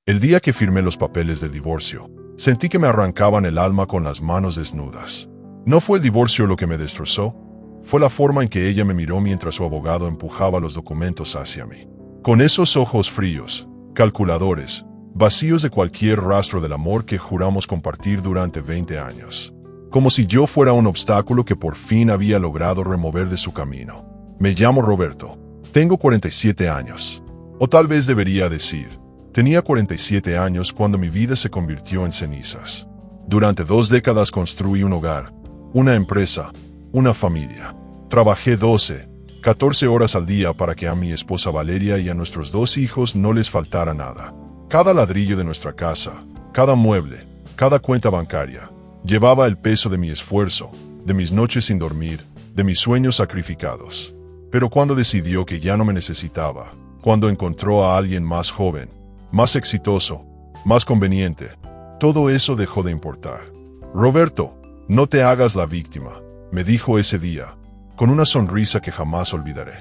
El día que firmé los papeles del divorcio, sentí que me arrancaban el alma con las manos desnudas. No fue el divorcio lo que me destrozó, fue la forma en que ella me miró mientras su abogado empujaba los documentos hacia mí. Con esos ojos fríos, calculadores, vacíos de cualquier rastro del amor que juramos compartir durante 20 años. Como si yo fuera un obstáculo que por fin había logrado remover de su camino. Me llamo Roberto. Tengo 47 años. O tal vez debería decir, tenía 47 años cuando mi vida se convirtió en cenizas. Durante 2 décadas construí un hogar, una empresa, una familia. Trabajé 12, 14 horas al día para que a mi esposa Valeria y a nuestros 2 hijos no les faltara nada. Cada ladrillo de nuestra casa, cada mueble, cada cuenta bancaria, llevaba el peso de mi esfuerzo, de mis noches sin dormir, de mis sueños sacrificados. Pero cuando decidió que ya no me necesitaba, cuando encontró a alguien más joven, más exitoso, más conveniente, todo eso dejó de importar. Roberto, no te hagas la víctima, me dijo ese día, con una sonrisa que jamás olvidaré.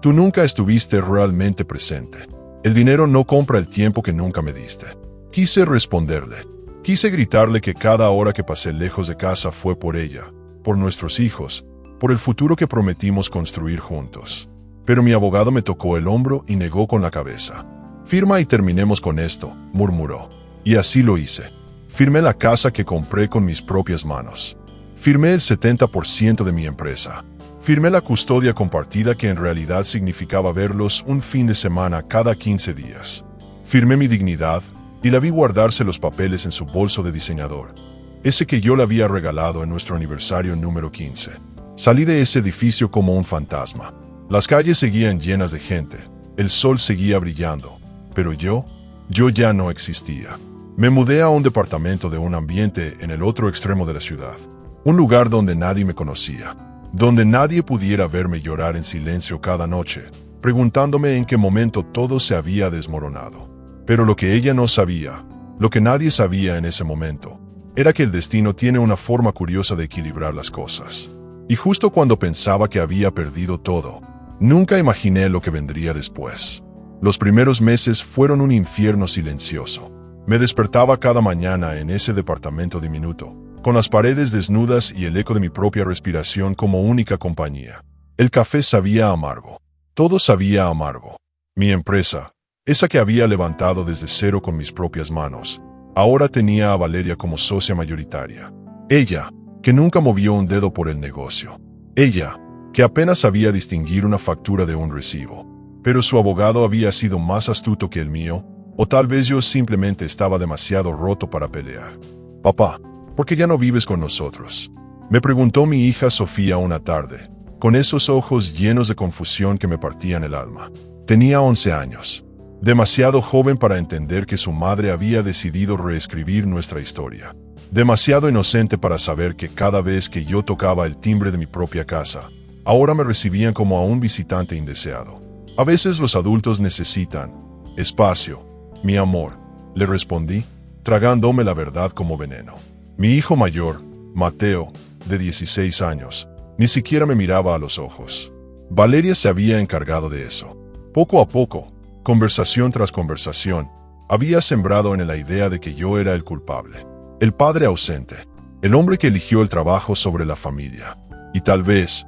Tú nunca estuviste realmente presente. El dinero no compra el tiempo que nunca me diste. Quise responderle. Quise gritarle que cada hora que pasé lejos de casa fue por ella, por nuestros hijos, por el futuro que prometimos construir juntos. Pero mi abogado me tocó el hombro y negó con la cabeza. Firma y terminemos con esto, murmuró. Y así lo hice. Firmé la casa que compré con mis propias manos. Firmé el 70% de mi empresa. Firmé la custodia compartida que en realidad significaba verlos un fin de semana cada 15 días. Firmé mi dignidad y la vi guardarse los papeles en su bolso de diseñador, ese que yo le había regalado en nuestro aniversario número 15. Salí de ese edificio como un fantasma. Las calles seguían llenas de gente, el sol seguía brillando, pero yo ya no existía. Me mudé a un departamento de un ambiente en el otro extremo de la ciudad, un lugar donde nadie me conocía, donde nadie pudiera verme llorar en silencio cada noche, preguntándome en qué momento todo se había desmoronado. Pero lo que ella no sabía, lo que nadie sabía en ese momento, era que el destino tiene una forma curiosa de equilibrar las cosas. Y justo cuando pensaba que había perdido todo, nunca imaginé lo que vendría después. Los primeros meses fueron un infierno silencioso. Me despertaba cada mañana en ese departamento diminuto, con las paredes desnudas y el eco de mi propia respiración como única compañía. El café sabía amargo. Todo sabía amargo. Mi empresa, esa que había levantado desde cero con mis propias manos, ahora tenía a Valeria como socia mayoritaria. Ella, que nunca movió un dedo por el negocio. Ella, que apenas sabía distinguir una factura de un recibo. Pero su abogado había sido más astuto que el mío, o tal vez yo simplemente estaba demasiado roto para pelear. Papá, ¿por qué ya no vives con nosotros?, me preguntó mi hija Sofía una tarde, con esos ojos llenos de confusión que me partían el alma. Tenía 11 años, demasiado joven para entender que su madre había decidido reescribir nuestra historia. Demasiado inocente para saber que cada vez que yo tocaba el timbre de mi propia casa, ahora me recibían como a un visitante indeseado. A veces los adultos necesitan espacio, mi amor, le respondí, tragándome la verdad como veneno. Mi hijo mayor, Mateo, de 16 años, ni siquiera me miraba a los ojos. Valeria se había encargado de eso. Poco a poco, conversación tras conversación, había sembrado en él la idea de que yo era el culpable. El padre ausente, el hombre que eligió el trabajo sobre la familia. Y tal vez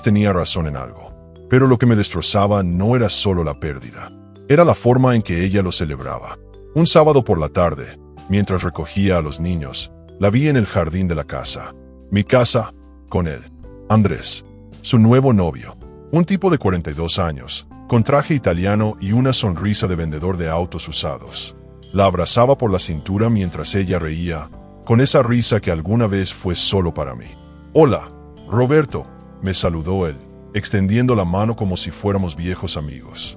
tenía razón en algo. Pero lo que me destrozaba no era solo la pérdida. Era la forma en que ella lo celebraba. Un sábado por la tarde, mientras recogía a los niños, la vi en el jardín de la casa. Mi casa, con él. Andrés, su nuevo novio. Un tipo de 42 años, con traje italiano y una sonrisa de vendedor de autos usados. La abrazaba por la cintura mientras ella reía, con esa risa que alguna vez fue solo para mí. «Hola, Roberto», me saludó él, extendiendo la mano como si fuéramos viejos amigos.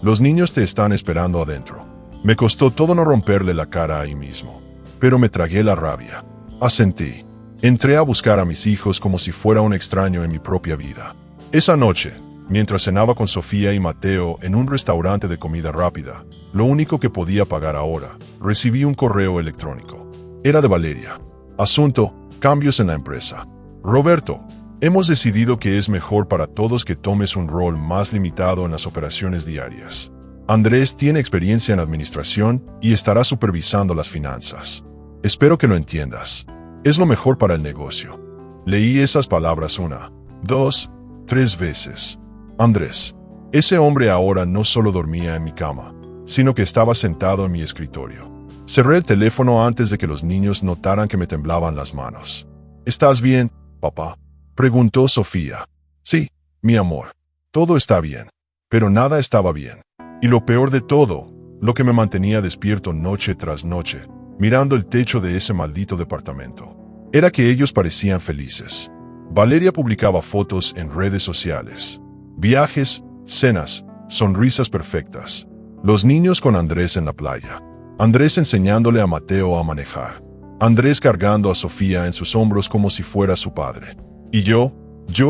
«Los niños te están esperando adentro». Me costó todo no romperle la cara ahí mismo, pero me tragué la rabia. Asentí. Entré a buscar a mis hijos como si fuera un extraño en mi propia vida. Esa noche, mientras cenaba con Sofía y Mateo en un restaurante de comida rápida, lo único que podía pagar ahora, recibí un correo electrónico. Era de Valeria. Asunto: cambios en la empresa. Roberto, hemos decidido que es mejor para todos que tomes un rol más limitado en las operaciones diarias. Andrés tiene experiencia en administración y estará supervisando las finanzas. Espero que lo entiendas. Es lo mejor para el negocio. Leí esas palabras 1, 2, 3 veces. Andrés. Ese hombre ahora no solo dormía en mi cama, sino que estaba sentado en mi escritorio. Cerré el teléfono antes de que los niños notaran que me temblaban las manos. ¿Estás bien, papá?, preguntó Sofía. Sí, mi amor. Todo está bien. Pero nada estaba bien. Y lo peor de todo, lo que me mantenía despierto noche tras noche, mirando el techo de ese maldito departamento, era que ellos parecían felices. Valeria publicaba fotos en redes sociales. Viajes, cenas, sonrisas perfectas. Los niños con Andrés en la playa. Andrés enseñándole a Mateo a manejar. Andrés cargando a Sofía en sus hombros como si fuera su padre. Y yo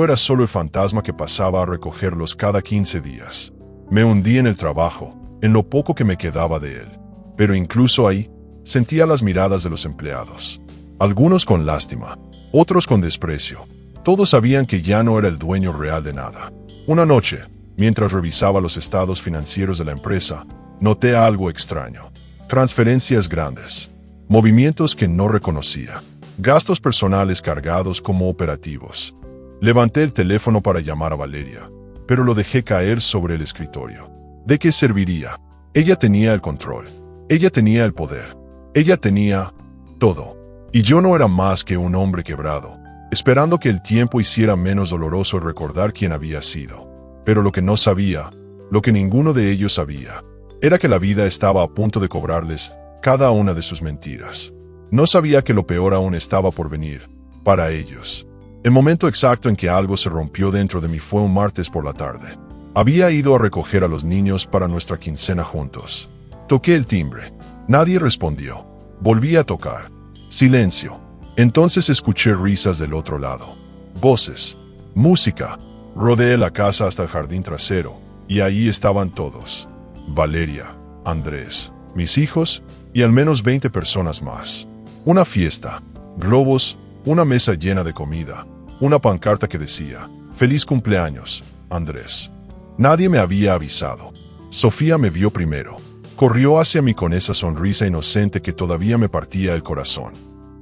era solo el fantasma que pasaba a recogerlos cada 15 días. Me hundí en el trabajo, en lo poco que me quedaba de él. Pero incluso ahí, sentía las miradas de los empleados. Algunos con lástima, otros con desprecio. Todos sabían que ya no era el dueño real de nada. Una noche, mientras revisaba los estados financieros de la empresa, noté algo extraño. Transferencias grandes. Movimientos que no reconocía. Gastos personales cargados como operativos. Levanté el teléfono para llamar a Valeria, pero lo dejé caer sobre el escritorio. ¿De qué serviría? Ella tenía el control. Ella tenía el poder. Ella tenía todo. Y yo no era más que un hombre quebrado, esperando que el tiempo hiciera menos doloroso recordar quién había sido. Pero lo que no sabía, lo que ninguno de ellos sabía, era que la vida estaba a punto de cobrarles cada una de sus mentiras. No sabía que lo peor aún estaba por venir, para ellos. El momento exacto en que algo se rompió dentro de mí fue un martes por la tarde. Había ido a recoger a los niños para nuestra quincena juntos. Toqué el timbre. Nadie respondió. Volví a tocar. Silencio. Entonces escuché risas del otro lado. Voces. Música. Rodeé la casa hasta el jardín trasero, y ahí estaban todos. Valeria, Andrés, mis hijos y al menos 20 personas más. Una fiesta. Globos. Una mesa llena de comida, una pancarta que decía, «Feliz cumpleaños, Andrés». Nadie me había avisado. Sofía me vio primero. Corrió hacia mí con esa sonrisa inocente que todavía me partía el corazón.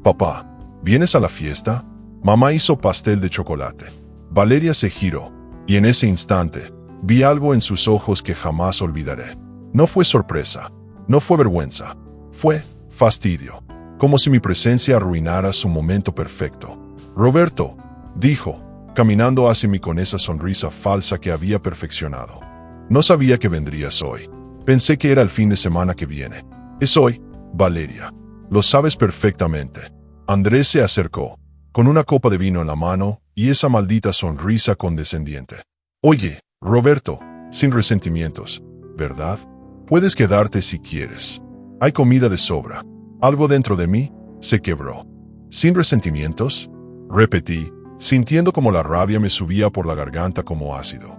«Papá, ¿vienes a la fiesta?» Mamá hizo pastel de chocolate. Valeria se giró, y en ese instante, vi algo en sus ojos que jamás olvidaré. No fue sorpresa, no fue vergüenza, fue fastidio. Como si mi presencia arruinara su momento perfecto. «Roberto», dijo, caminando hacia mí con esa sonrisa falsa que había perfeccionado. «No sabía que vendrías hoy. Pensé que era el fin de semana que viene. Es hoy, Valeria. Lo sabes perfectamente». Andrés se acercó, con una copa de vino en la mano y esa maldita sonrisa condescendiente. «Oye, Roberto, sin resentimientos, ¿verdad? Puedes quedarte si quieres. Hay comida de sobra». Algo dentro de mí se quebró. ¿Sin resentimientos?, repetí, sintiendo como la rabia me subía por la garganta como ácido.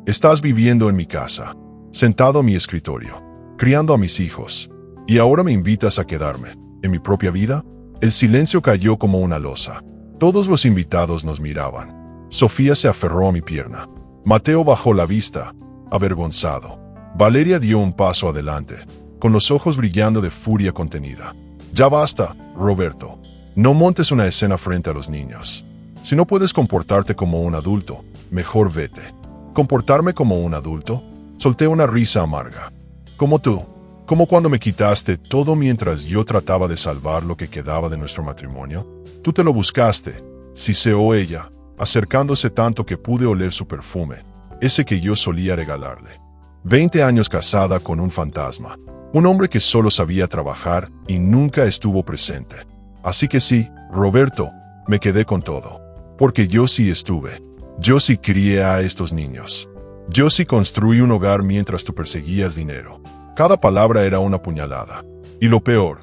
«Estás viviendo en mi casa, sentado en mi escritorio, criando a mis hijos, y ahora me invitas a quedarme en mi propia vida». El silencio cayó como una losa. Todos los invitados nos miraban. Sofía se aferró a mi pierna. Mateo bajó la vista, avergonzado. Valeria dio un paso adelante, con los ojos brillando de furia contenida. «Ya basta, Roberto. No montes una escena frente a los niños. Si no puedes comportarte como un adulto, mejor vete». ¿Comportarme como un adulto? Solté una risa amarga. «Como tú. Como cuando me quitaste todo mientras yo trataba de salvar lo que quedaba de nuestro matrimonio. Tú te lo buscaste», siseó ella, acercándose tanto que pude oler su perfume, ese que yo solía regalarle. 20 años casada con un fantasma. Un hombre que solo sabía trabajar y nunca estuvo presente. Así que sí, Roberto, me quedé con todo. Porque yo sí estuve. Yo sí crié a estos niños. Yo sí construí un hogar mientras tú perseguías dinero. Cada palabra era una puñalada. Y lo peor,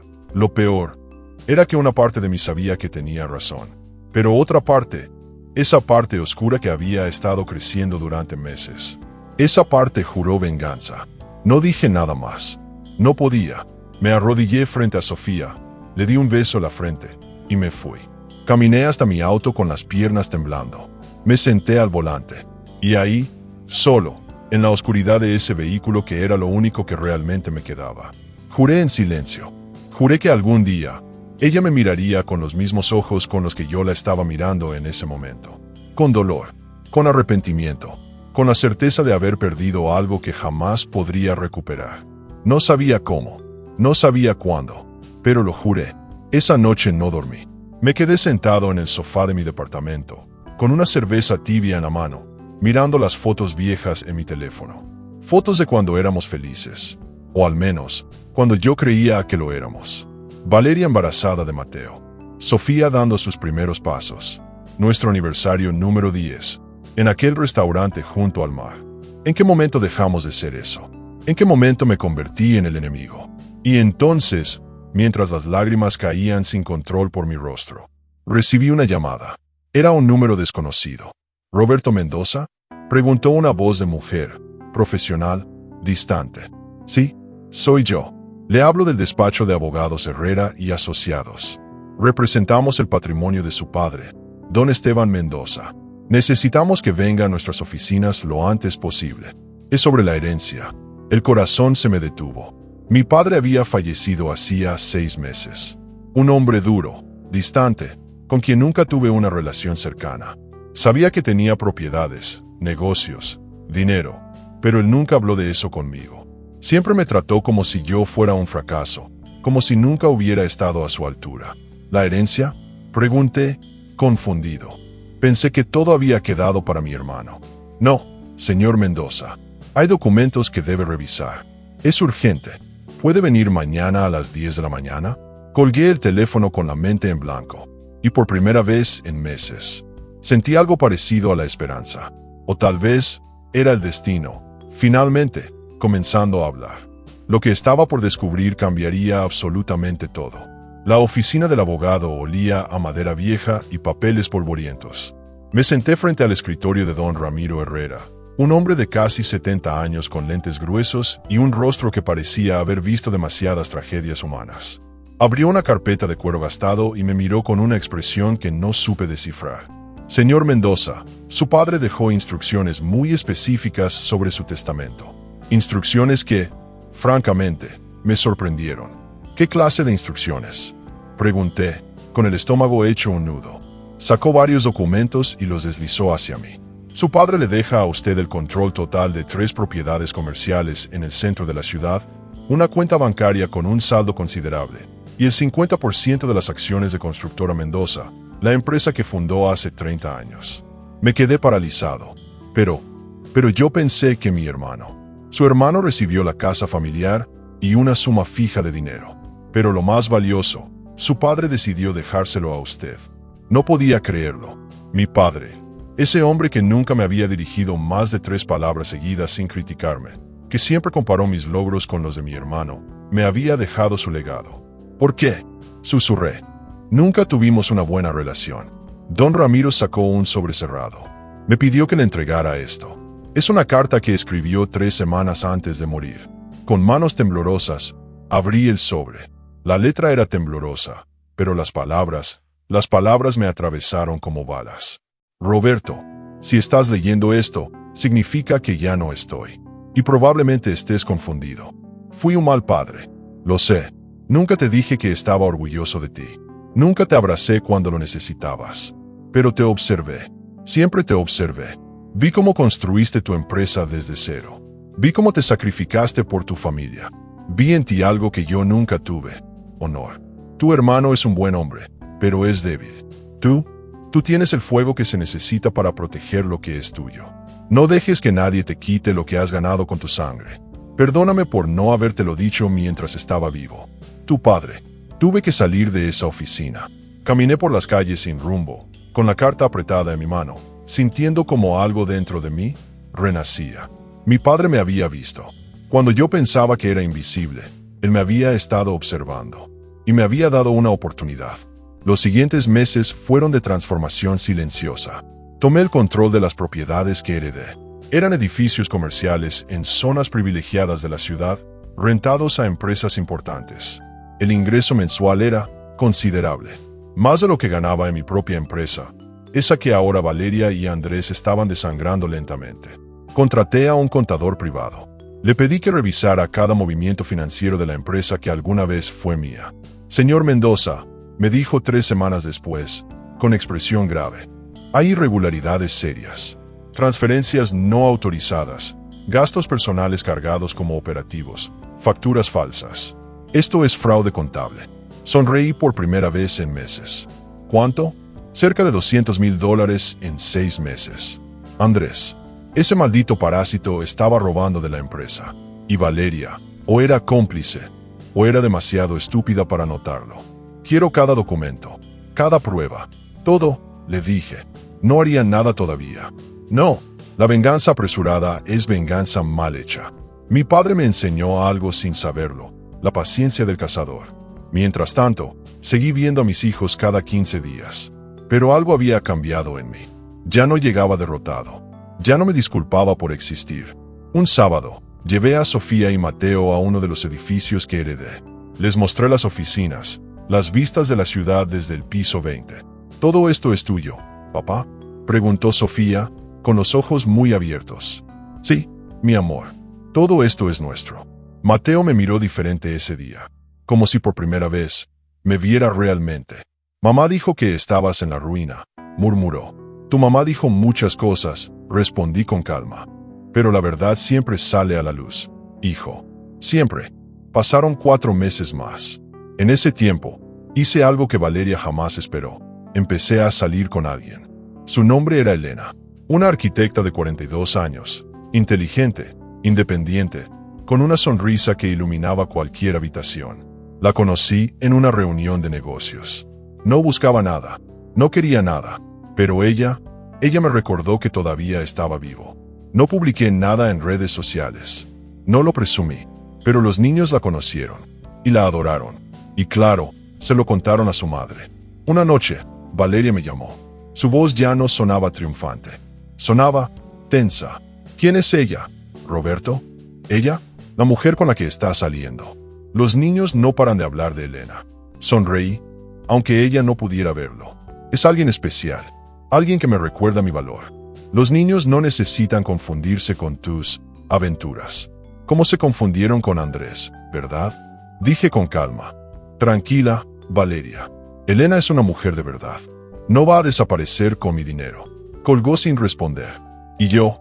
era que una parte de mí sabía que tenía razón. Pero otra parte, esa parte oscura que había estado creciendo durante meses, esa parte juró venganza. No dije nada más. No podía. Me arrodillé frente a Sofía, le di un beso en la frente, y me fui. Caminé hasta mi auto con las piernas temblando. Me senté al volante. Y ahí, solo, en la oscuridad de ese vehículo que era lo único que realmente me quedaba. Juré en silencio. Juré que algún día ella me miraría con los mismos ojos con los que yo la estaba mirando en ese momento. Con dolor, con arrepentimiento, con la certeza de haber perdido algo que jamás podría recuperar. No sabía cómo, no sabía cuándo, pero lo juré. Esa noche no dormí. Me quedé sentado en el sofá de mi departamento, con una cerveza tibia en la mano, mirando las fotos viejas en mi teléfono. Fotos de cuando éramos felices, o al menos, cuando yo creía que lo éramos. Valeria embarazada de Mateo. Sofía dando sus primeros pasos. Nuestro aniversario número 10. En aquel restaurante junto al mar. ¿En qué momento dejamos de ser eso? ¿En qué momento me convertí en el enemigo? Y entonces, mientras las lágrimas caían sin control por mi rostro, recibí una llamada. Era un número desconocido. ¿Roberto Mendoza? Preguntó una voz de mujer, profesional, distante. Sí, soy yo. Le hablo del despacho de abogados Herrera y Asociados. Representamos el patrimonio de su padre, don Esteban Mendoza. Necesitamos que venga a nuestras oficinas lo antes posible. Es sobre la herencia. El corazón se me detuvo. Mi padre había fallecido hacía 6 meses. Un hombre duro, distante, con quien nunca tuve una relación cercana. Sabía que tenía propiedades, negocios, dinero, pero él nunca habló de eso conmigo. Siempre me trató como si yo fuera un fracaso, como si nunca hubiera estado a su altura. ¿La herencia? Pregunté, confundido. Pensé que todo había quedado para mi hermano. No, señor Mendoza. Hay documentos que debe revisar. Es urgente. ¿Puede venir mañana a las 10 de la mañana? Colgué el teléfono con la mente en blanco. Y por primera vez en meses, sentí algo parecido a la esperanza. O tal vez era el destino, finalmente, comenzando a hablar. Lo que estaba por descubrir cambiaría absolutamente todo. La oficina del abogado olía a madera vieja y papeles polvorientos. Me senté frente al escritorio de don Ramiro Herrera, un hombre de casi 70 años con lentes gruesos y un rostro que parecía haber visto demasiadas tragedias humanas. Abrió una carpeta de cuero gastado y me miró con una expresión que no supe descifrar. Señor Mendoza, su padre dejó instrucciones muy específicas sobre su testamento. Instrucciones que, francamente, me sorprendieron. ¿Qué clase de instrucciones? Pregunté, con el estómago hecho un nudo. Sacó varios documentos y los deslizó hacia mí. Su padre le deja a usted el control total de 3 propiedades comerciales en el centro de la ciudad, una cuenta bancaria con un saldo considerable, y el 50% de las acciones de Constructora Mendoza, la empresa que fundó hace 30 años. Me quedé paralizado. Pero yo pensé que mi hermano. Su hermano recibió la casa familiar y una suma fija de dinero. Pero lo más valioso, su padre decidió dejárselo a usted. No podía creerlo. Mi padre, ese hombre que nunca me había dirigido más de 3 palabras seguidas sin criticarme, que siempre comparó mis logros con los de mi hermano, me había dejado su legado. ¿Por qué? Susurré. Nunca tuvimos una buena relación. Don Ramiro sacó un sobre cerrado. Me pidió que le entregara esto. Es una carta que escribió 3 semanas antes de morir. Con manos temblorosas, abrí el sobre. La letra era temblorosa, pero las palabras me atravesaron como balas. Roberto, si estás leyendo esto, significa que ya no estoy. Y probablemente estés confundido. Fui un mal padre. Lo sé. Nunca te dije que estaba orgulloso de ti. Nunca te abracé cuando lo necesitabas. Pero te observé. Siempre te observé. Vi cómo construiste tu empresa desde cero. Vi cómo te sacrificaste por tu familia. Vi en ti algo que yo nunca tuve. Honor. Tu hermano es un buen hombre, pero es débil. Tú tienes el fuego que se necesita para proteger lo que es tuyo. No dejes que nadie te quite lo que has ganado con tu sangre. Perdóname por no habértelo dicho mientras estaba vivo. Tu padre. Tuve que salir de esa oficina. Caminé por las calles sin rumbo, con la carta apretada en mi mano, sintiendo como algo dentro de mí renacía. Mi padre me había visto. Cuando yo pensaba que era invisible, él me había estado observando. Y me había dado una oportunidad. Los siguientes meses fueron de transformación silenciosa. Tomé el control de las propiedades que heredé. Eran edificios comerciales en zonas privilegiadas de la ciudad, rentados a empresas importantes. El ingreso mensual era considerable. Más de lo que ganaba en mi propia empresa, esa que ahora Valeria y Andrés estaban desangrando lentamente. Contraté a un contador privado. Le pedí que revisara cada movimiento financiero de la empresa que alguna vez fue mía. Señor Mendoza, me dijo 3 semanas después, con expresión grave. Hay irregularidades serias. Transferencias no autorizadas, gastos personales cargados como operativos, facturas falsas. Esto es fraude contable. Sonreí por primera vez en meses. ¿Cuánto? Cerca de $200,000 en 6 meses. Andrés, ese maldito parásito estaba robando de la empresa. Y Valeria, o era cómplice, o era demasiado estúpida para notarlo. Quiero cada documento, cada prueba, todo, le dije. No haría nada todavía. No, la venganza apresurada es venganza mal hecha. Mi padre me enseñó algo sin saberlo, la paciencia del cazador. Mientras tanto, seguí viendo a mis hijos cada 15 días. Pero algo había cambiado en mí. Ya no llegaba derrotado. Ya no me disculpaba por existir. Un sábado, llevé a Sofía y Mateo a uno de los edificios que heredé. Les mostré las oficinas, las vistas de la ciudad desde el piso 20. «¿Todo esto es tuyo, papá?», preguntó Sofía, con los ojos muy abiertos. «Sí, mi amor. Todo esto es nuestro». Mateo me miró diferente ese día, como si por primera vez me viera realmente. «Mamá dijo que estabas en la ruina», murmuró. «Tu mamá dijo muchas cosas», respondí con calma. «Pero la verdad siempre sale a la luz, hijo. Siempre». Pasaron 4 meses más. En ese tiempo, hice algo que Valeria jamás esperó. Empecé a salir con alguien. Su nombre era Elena, una arquitecta de 42 años, inteligente, independiente, con una sonrisa que iluminaba cualquier habitación. La conocí en una reunión de negocios. No buscaba nada, no quería nada, pero ella me recordó que todavía estaba vivo. No publiqué nada en redes sociales. No lo presumí, pero los niños la conocieron y la adoraron. Y claro, se lo contaron a su madre. Una noche, Valeria me llamó. Su voz ya no sonaba triunfante. Sonaba tensa. ¿Quién es ella? ¿Roberto? ¿Ella? La mujer con la que está saliendo. Los niños no paran de hablar de Elena. Sonreí, aunque ella no pudiera verlo. Es alguien especial, alguien que me recuerda mi valor. Los niños no necesitan confundirse con tus aventuras. ¿Cómo se confundieron con Andrés, verdad? Dije con calma. Tranquila, Valeria. Elena es una mujer de verdad. No va a desaparecer con mi dinero. Colgó sin responder. Y yo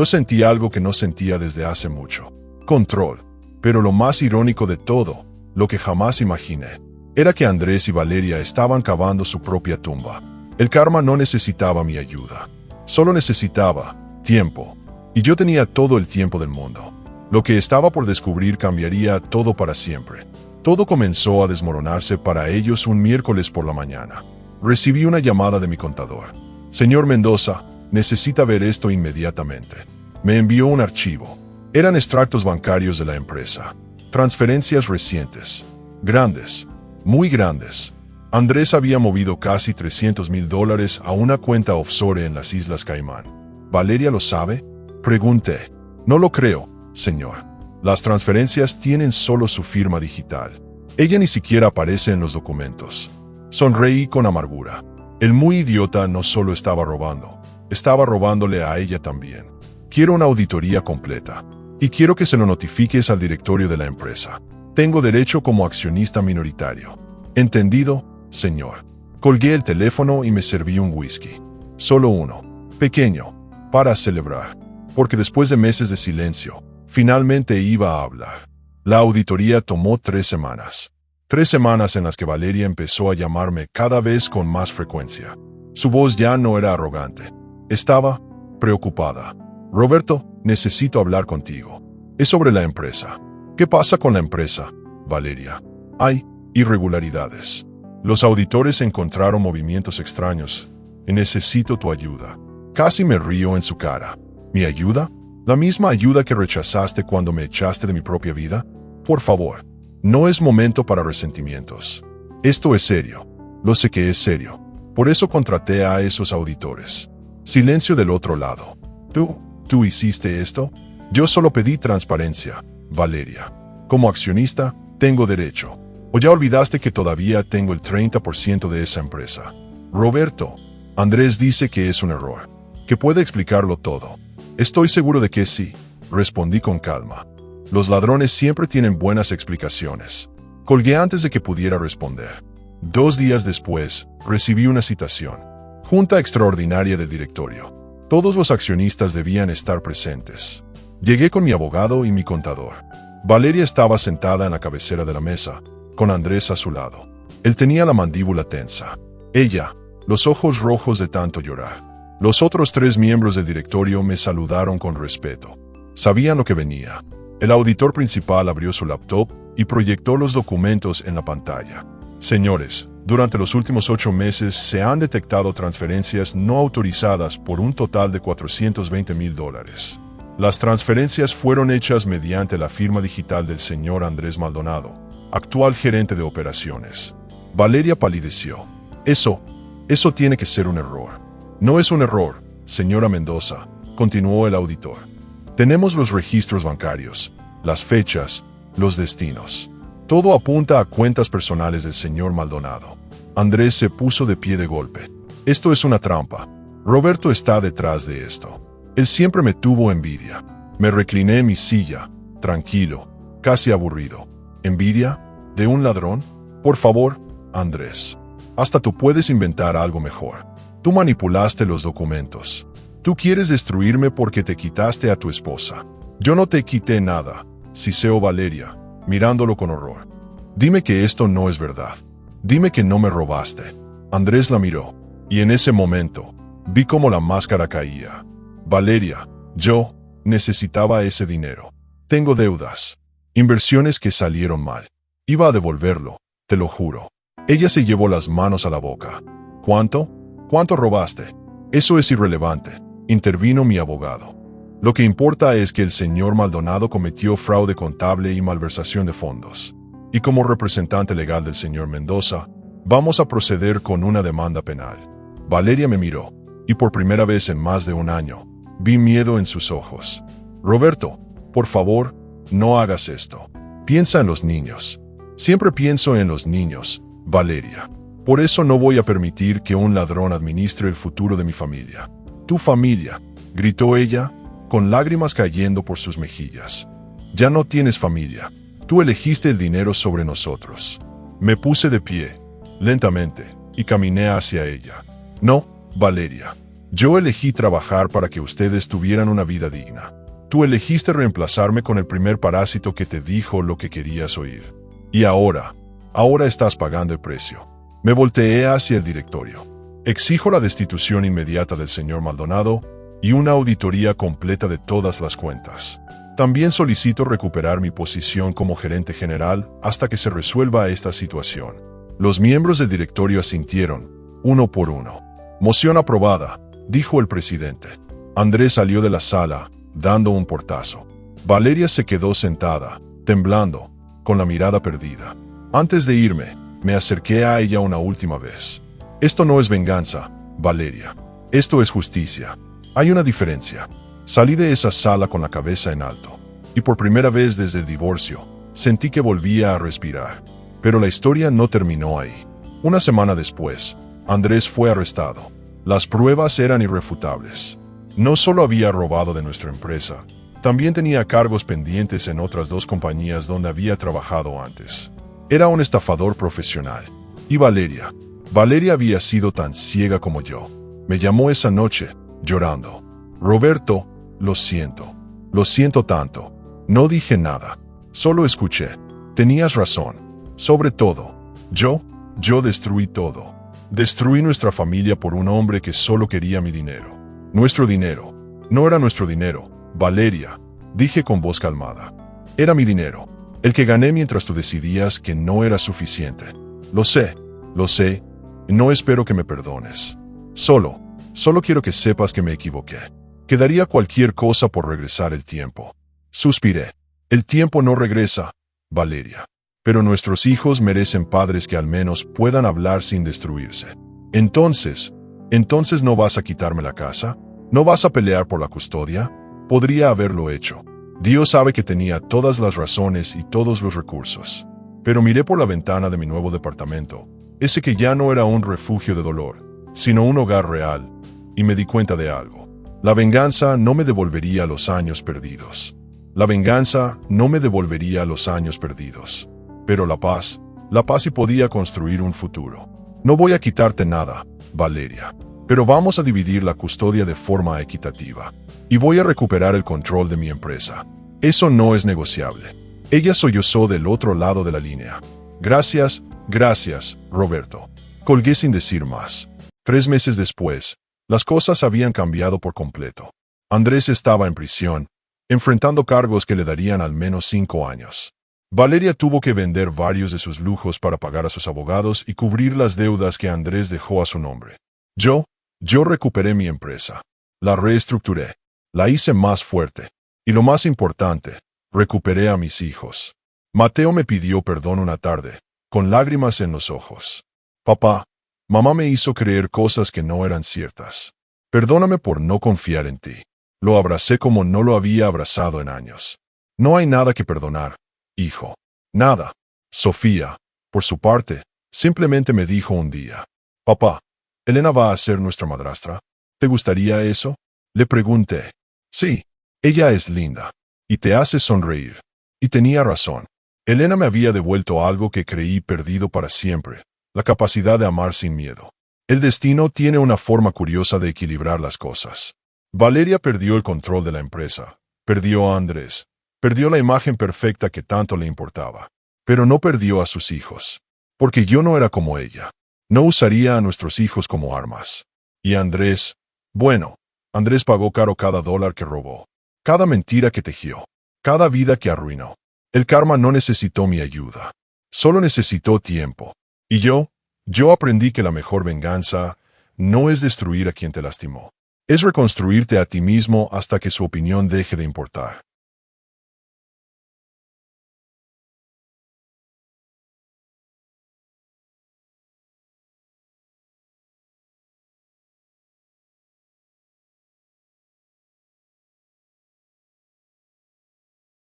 sentí algo que no sentía desde hace mucho. Control. Pero lo más irónico de todo, lo que jamás imaginé, era que Andrés y Valeria estaban cavando su propia tumba. El karma no necesitaba mi ayuda. Solo necesitaba tiempo. Y yo tenía todo el tiempo del mundo. Lo que estaba por descubrir cambiaría todo para siempre. Todo comenzó a desmoronarse para ellos un miércoles por la mañana. Recibí una llamada de mi contador. «Señor Mendoza, necesita ver esto inmediatamente». Me envió un archivo. Eran extractos bancarios de la empresa. Transferencias recientes. Grandes. Muy grandes. Andrés había movido casi $300,000 a una cuenta offshore en las Islas Caimán. ¿Valeria lo sabe?, pregunté. «No lo creo, señor. Las transferencias tienen solo su firma digital. Ella ni siquiera aparece en los documentos». Sonreí con amargura. El muy idiota no solo estaba robando, estaba robándole a ella también. Quiero una auditoría completa. Y quiero que se lo notifiques al directorio de la empresa. Tengo derecho como accionista minoritario. ¿Entendido, señor? Colgué el teléfono y me serví un whisky. Solo uno. Pequeño. Para celebrar. Porque después de meses de silencio, finalmente iba a hablar. La auditoría tomó 3 semanas. 3 semanas en las que Valeria empezó a llamarme cada vez con más frecuencia. Su voz ya no era arrogante. Estaba preocupada. «Roberto, necesito hablar contigo. Es sobre la empresa». «¿Qué pasa con la empresa, Valeria?» «Hay irregularidades. Los auditores encontraron movimientos extraños y necesito tu ayuda». Casi me río en su cara. ¿Mi ayuda? ¿La misma ayuda que rechazaste cuando me echaste de mi propia vida? Por favor, no es momento para resentimientos. Esto es serio. Lo sé que es serio. Por eso contraté a esos auditores. Silencio del otro lado. ¿Tú hiciste esto? Yo solo pedí transparencia, Valeria. Como accionista, tengo derecho. ¿O ya olvidaste que todavía tengo el 30% de esa empresa? Roberto, Andrés dice que es un error, que puede explicarlo todo. Estoy seguro de que sí, respondí con calma. Los ladrones siempre tienen buenas explicaciones. Colgué antes de que pudiera responder. 2 días después, recibí una citación. Junta extraordinaria del directorio. Todos los accionistas debían estar presentes. Llegué con mi abogado y mi contador. Valeria estaba sentada en la cabecera de la mesa, con Andrés a su lado. Él tenía la mandíbula tensa. Ella, los ojos rojos de tanto llorar. Los otros 3 miembros del directorio me saludaron con respeto. Sabían lo que venía. El auditor principal abrió su laptop y proyectó los documentos en la pantalla. Señores, durante los últimos 8 meses se han detectado transferencias no autorizadas por un total de $420,000. Las transferencias fueron hechas mediante la firma digital del señor Andrés Maldonado, actual gerente de operaciones. Valeria palideció. Eso tiene que ser un error. No es un error, señora Mendoza, continuó el auditor. Tenemos los registros bancarios, las fechas, los destinos. Todo apunta a cuentas personales del señor Maldonado. Andrés se puso de pie de golpe. Esto es una trampa. Roberto está detrás de esto. Él siempre me tuvo envidia. Me recliné en mi silla, tranquilo, casi aburrido. ¿Envidia? ¿De un ladrón? Por favor, Andrés. Hasta tú puedes inventar algo mejor. Tú manipulaste los documentos. Tú quieres destruirme porque te quitaste a tu esposa. Yo no te quité nada, siseó Valeria, mirándolo con horror. Dime que esto no es verdad. Dime que no me robaste. Andrés la miró, y en ese momento, vi cómo la máscara caía. Valeria, yo necesitaba ese dinero. Tengo deudas. Inversiones que salieron mal. Iba a devolverlo, te lo juro. Ella se llevó las manos a la boca. ¿Cuánto? ¿Cuánto robaste? Eso es irrelevante, intervino mi abogado. Lo que importa es que el señor Maldonado cometió fraude contable y malversación de fondos. Y como representante legal del señor Mendoza, vamos a proceder con una demanda penal. Valeria me miró, y por primera vez en más de un año, vi miedo en sus ojos. Roberto, por favor, no hagas esto. Piensa en los niños. Siempre pienso en los niños, Valeria. Por eso no voy a permitir que un ladrón administre el futuro de mi familia. Tu familia, gritó ella, con lágrimas cayendo por sus mejillas. Ya no tienes familia. Tú elegiste el dinero sobre nosotros. Me puse de pie, lentamente, y caminé hacia ella. No, Valeria. Yo elegí trabajar para que ustedes tuvieran una vida digna. Tú elegiste reemplazarme con el primer parásito que te dijo lo que querías oír. Y ahora estás pagando el precio. Me volteé hacia el directorio. Exijo la destitución inmediata del señor Maldonado y una auditoría completa de todas las cuentas. También solicito recuperar mi posición como gerente general hasta que se resuelva esta situación. Los miembros del directorio asintieron, uno por uno. Moción aprobada, dijo el presidente. Andrés salió de la sala, dando un portazo. Valeria se quedó sentada, temblando, con la mirada perdida. Antes de irme, me acerqué a ella una última vez. Esto no es venganza, Valeria. Esto es justicia. Hay una diferencia. Salí de esa sala con la cabeza en alto. Y por primera vez desde el divorcio, sentí que volvía a respirar. Pero la historia no terminó ahí. Una semana después, Andrés fue arrestado. Las pruebas eran irrefutables. No solo había robado de nuestra empresa, también tenía cargos pendientes en otras 2 compañías donde había trabajado antes. Era un estafador profesional. Y Valeria había sido tan ciega como yo. Me llamó esa noche, llorando. Roberto, lo siento tanto. No dije nada, solo escuché. Tenías razón. Sobre todo, yo destruí todo. Destruí nuestra familia por un hombre que solo quería mi dinero. Nuestro dinero. No era nuestro dinero, Valeria, dije con voz calmada. Era mi dinero, el que gané mientras tú decidías que no era suficiente. Lo sé, no espero que me perdones. Solo quiero que sepas que me equivoqué. Que daría cualquier cosa por regresar el tiempo. Suspiré. El tiempo no regresa, Valeria. Pero nuestros hijos merecen padres que al menos puedan hablar sin destruirse. Entonces ¿no vas a quitarme la casa? ¿No vas a pelear por la custodia? Podría haberlo hecho. Dios sabe que tenía todas las razones y todos los recursos. Pero miré por la ventana de mi nuevo departamento, ese que ya no era un refugio de dolor, sino un hogar real, y me di cuenta de algo. La venganza no me devolvería los años perdidos. La venganza no me devolvería los años perdidos. Pero la paz sí podía construir un futuro. No voy a quitarte nada, Valeria. Pero vamos a dividir la custodia de forma equitativa. Y voy a recuperar el control de mi empresa. Eso no es negociable. Ella sollozó del otro lado de la línea. Gracias, Roberto. Colgué sin decir más. 3 meses después, las cosas habían cambiado por completo. Andrés estaba en prisión, enfrentando cargos que le darían al menos 5 años. Valeria tuvo que vender varios de sus lujos para pagar a sus abogados y cubrir las deudas que Andrés dejó a su nombre. Yo recuperé mi empresa. La reestructuré. La hice más fuerte. Y lo más importante, recuperé a mis hijos. Mateo me pidió perdón una tarde, con lágrimas en los ojos. Papá, mamá me hizo creer cosas que no eran ciertas. Perdóname por no confiar en ti. Lo abracé como no lo había abrazado en años. No hay nada que perdonar, hijo. Nada. Sofía, por su parte, simplemente me dijo un día: Papá, ¿Elena va a ser nuestra madrastra? ¿Te gustaría eso? Le pregunté. Sí, ella es linda. Y te hace sonreír. Y tenía razón. Elena me había devuelto algo que creí perdido para siempre: la capacidad de amar sin miedo. El destino tiene una forma curiosa de equilibrar las cosas. Valeria perdió el control de la empresa, perdió a Andrés, perdió la imagen perfecta que tanto le importaba. Pero no perdió a sus hijos. Porque yo no era como ella. No usaría a nuestros hijos como armas. Y Andrés, bueno, Andrés pagó caro cada dólar que robó, cada mentira que tejió, cada vida que arruinó. El karma no necesitó mi ayuda. Solo necesitó tiempo. Y yo aprendí que la mejor venganza no es destruir a quien te lastimó. Es reconstruirte a ti mismo hasta que su opinión deje de importar.